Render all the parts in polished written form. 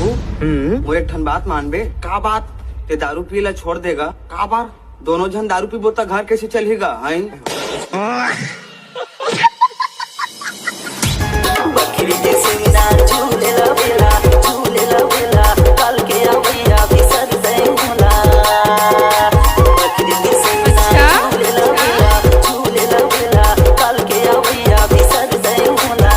बाबू वो एक ठन बात मान बे। का बात? ते दारू पीला छोड़ देगा का बार? दोनों जन दारू पी बोता घर कैसे चलेगा? बकरी के सिंगार झूलेला बेला, झूलेला बेला, काल के आवैया बिसर गए होला। बकरी के सिंगार झूलेला बेला, झूलेला बेला, काल के आवैया बिसर गए होला।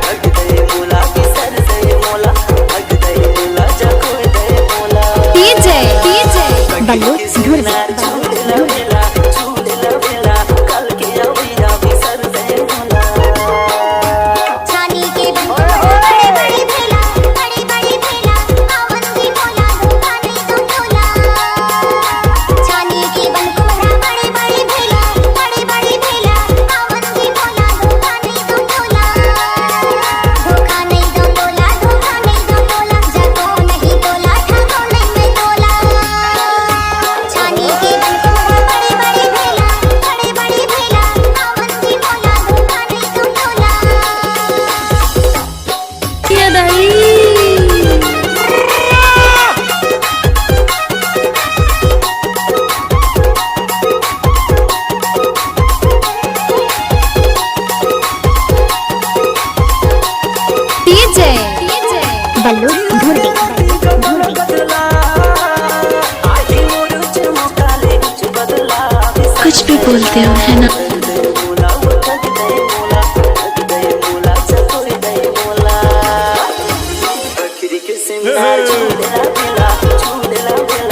भग गए मोला, बिसर गए मोला, भग गए मोला, जखोर गए मोला। डीजे बल्लू सिंगार झूलेला बेला, झूलेला बेला, काल के आवैया बिसर गए होला। बल्लू कुछ भी बोलते हो है ना। बकरी के सिंगार झूलेला बेला, झूलेला बेला।